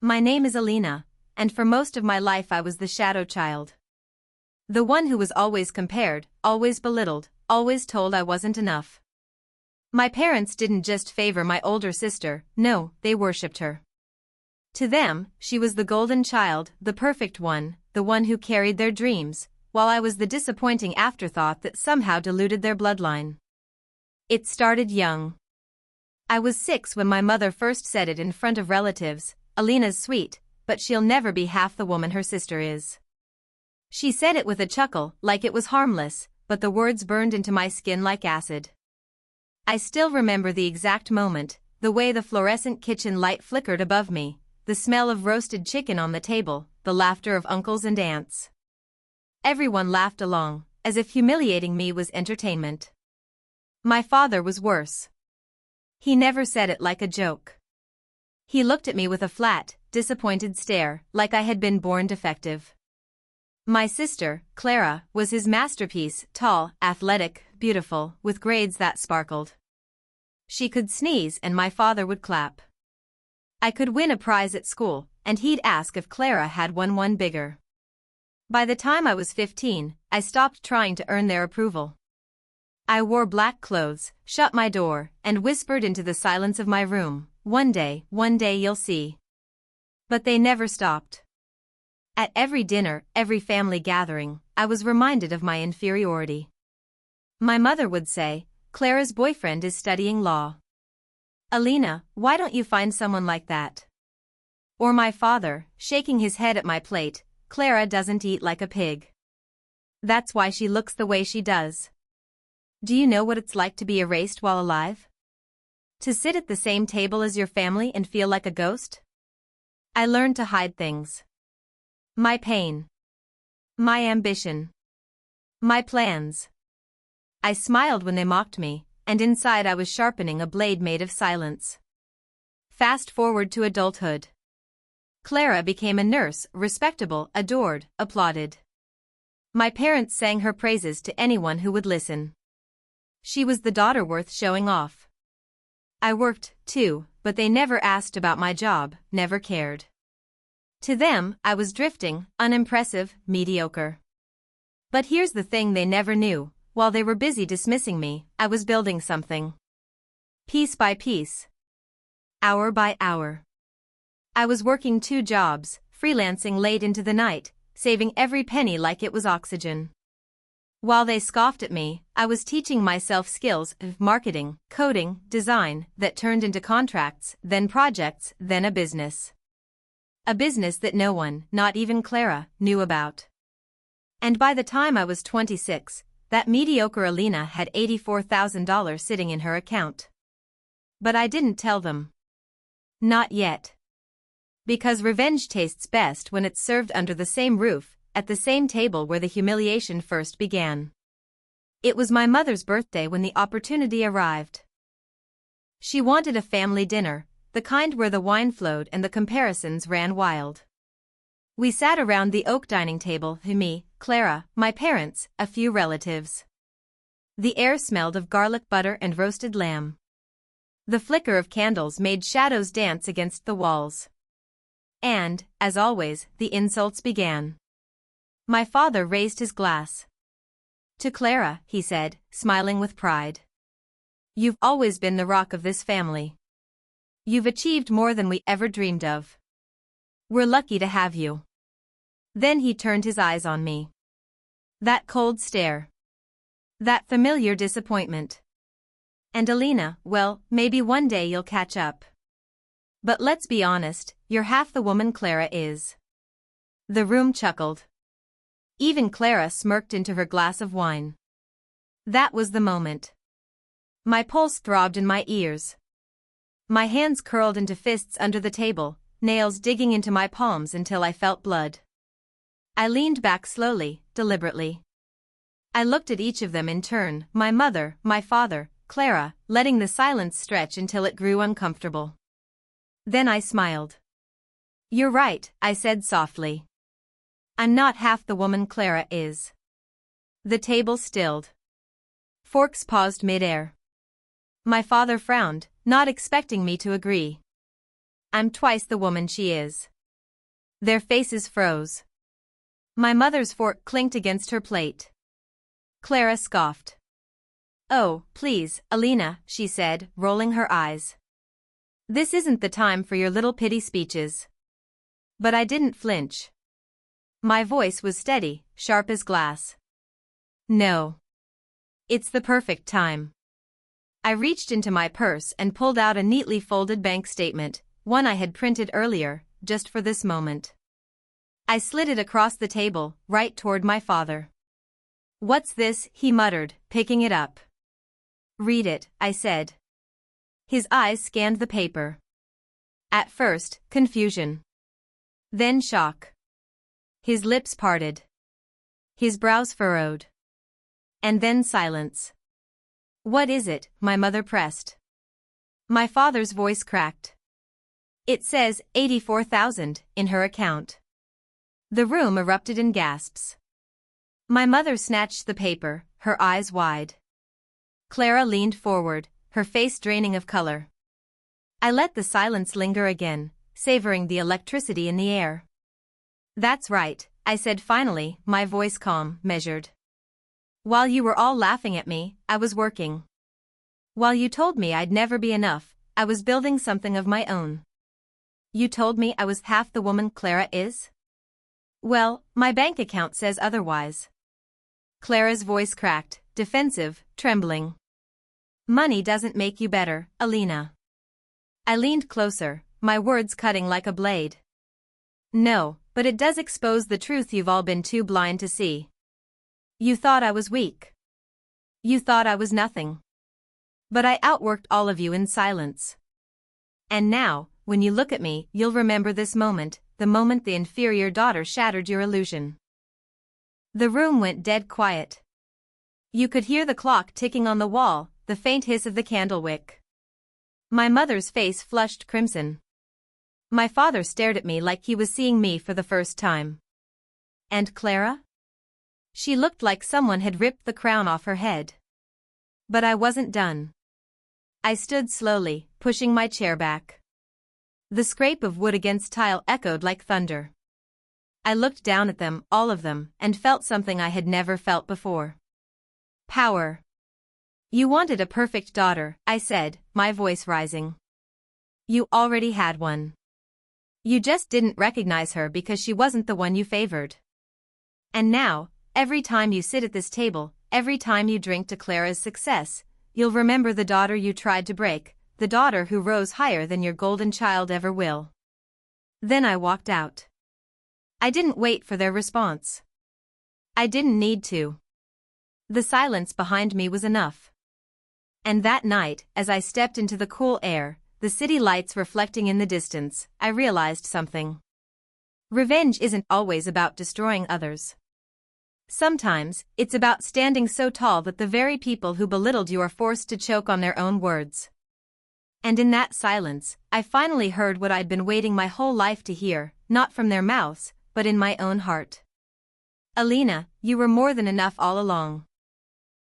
My name is Alina, and for most of my life I was the shadow child. The one who was always compared, always belittled, always told I wasn't enough. My parents didn't just favor my older sister, no, they worshipped her. To them, she was the golden child, the perfect one, the one who carried their dreams, while I was the disappointing afterthought that somehow diluted their bloodline. It started young. I was 6 when my mother first said it in front of relatives, "Alina's sweet, but she'll never be half the woman her sister is." She said it with a chuckle, like it was harmless, but the words burned into my skin like acid. I still remember the exact moment, the way the fluorescent kitchen light flickered above me, the smell of roasted chicken on the table, the laughter of uncles and aunts. Everyone laughed along, as if humiliating me was entertainment. My father was worse. He never said it like a joke. He looked at me with a flat, disappointed stare, like I had been born defective. My sister, Clara, was his masterpiece, tall, athletic, beautiful, with grades that sparkled. She could sneeze and my father would clap. I could win a prize at school, and he'd ask if Clara had won one bigger. By the time I was 15, I stopped trying to earn their approval. I wore black clothes, shut my door, and whispered into the silence of my room, one day you'll see." But they never stopped. At every dinner, every family gathering, I was reminded of my inferiority. My mother would say, "Clara's boyfriend is studying law. Alina, why don't you find someone like that?" Or my father, shaking his head at my plate, "Clara doesn't eat like a pig. That's why she looks the way she does. Do you know what it's like to be erased while alive? To sit at the same table as your family and feel like a ghost?" I learned to hide things. My pain. My ambition. My plans. I smiled when they mocked me, and inside I was sharpening a blade made of silence. Fast forward to adulthood. Clara became a nurse, respectable, adored, applauded. My parents sang her praises to anyone who would listen. She was the daughter worth showing off. I worked, too, but they never asked about my job, never cared. To them, I was drifting, unimpressive, mediocre. But here's the thing they never knew. While they were busy dismissing me, I was building something. Piece by piece. Hour by hour. I was working 2 jobs, freelancing late into the night, saving every penny like it was oxygen. While they scoffed at me, I was teaching myself skills of marketing, coding, design, that turned into contracts, then projects, then a business. A business that no one, not even Clara, knew about. And by the time I was 26, that mediocre Alina had $84,000 sitting in her account. But I didn't tell them. Not yet. Because revenge tastes best when it's served under the same roof, at the same table where the humiliation first began. It was my mother's birthday when the opportunity arrived. She wanted a family dinner, the kind where the wine flowed and the comparisons ran wild. We sat around the oak dining table, me, Clara, my parents, a few relatives. The air smelled of garlic butter and roasted lamb. The flicker of candles made shadows dance against the walls. And, as always, the insults began. My father raised his glass. "To Clara," he said, smiling with pride. "You've always been the rock of this family. You've achieved more than we ever dreamed of. We're lucky to have you." Then he turned his eyes on me. That cold stare. That familiar disappointment. "And Alina, well, maybe one day you'll catch up. But let's be honest, you're half the woman Clara is." The room chuckled. Even Clara smirked into her glass of wine. That was the moment. My pulse throbbed in my ears. My hands curled into fists under the table, nails digging into my palms until I felt blood. I leaned back slowly, deliberately. I looked at each of them in turn, my mother, my father, Clara, letting the silence stretch until it grew uncomfortable. Then I smiled. "You're right," I said softly. "I'm not half the woman Clara is." The table stilled. Forks paused mid-air. My father frowned, not expecting me to agree. "I'm twice the woman she is." Their faces froze. My mother's fork clinked against her plate. Clara scoffed. "Oh, please, Alina," she said, rolling her eyes. "This isn't the time for your little pity speeches." But I didn't flinch. My voice was steady, sharp as glass. "No. It's the perfect time." I reached into my purse and pulled out a neatly folded bank statement, one I had printed earlier, just for this moment. I slid it across the table, right toward my father. "What's this?" he muttered, picking it up. "Read it," I said. His eyes scanned the paper. At first, confusion. Then shock. His lips parted. His brows furrowed. And then silence. "What is it?" my mother pressed. My father's voice cracked. "It says 84,000 in her account." The room erupted in gasps. My mother snatched the paper, her eyes wide. Clara leaned forward, her face draining of color. I let the silence linger again, savoring the electricity in the air. "That's right," I said finally, my voice calm, measured. "While you were all laughing at me, I was working. While you told me I'd never be enough, I was building something of my own. You told me I was half the woman Clara is? Well, my bank account says otherwise." Clara's voice cracked, defensive, trembling. "Money doesn't make you better, Alina." I leaned closer, my words cutting like a blade. "No, but it does expose the truth you've all been too blind to see. You thought I was weak. You thought I was nothing. But I outworked all of you in silence. And now, when you look at me, you'll remember this moment, the moment the inferior daughter shattered your illusion." The room went dead quiet. You could hear the clock ticking on the wall, the faint hiss of the candle wick. My mother's face flushed crimson. My father stared at me like he was seeing me for the first time. And Clara? She looked like someone had ripped the crown off her head. But I wasn't done. I stood slowly, pushing my chair back. The scrape of wood against tile echoed like thunder. I looked down at them, all of them, and felt something I had never felt before. Power. "You wanted a perfect daughter," I said, my voice rising. "You already had one. You just didn't recognize her because she wasn't the one you favored. And now, every time you sit at this table, every time you drink to Clara's success, you'll remember the daughter you tried to break, the daughter who rose higher than your golden child ever will." Then I walked out. I didn't wait for their response. I didn't need to. The silence behind me was enough. And that night, as I stepped into the cool air, the city lights reflecting in the distance, I realized something. Revenge isn't always about destroying others. Sometimes, it's about standing so tall that the very people who belittled you are forced to choke on their own words. And in that silence, I finally heard what I'd been waiting my whole life to hear, not from their mouths, but in my own heart. "Alina, you were more than enough all along."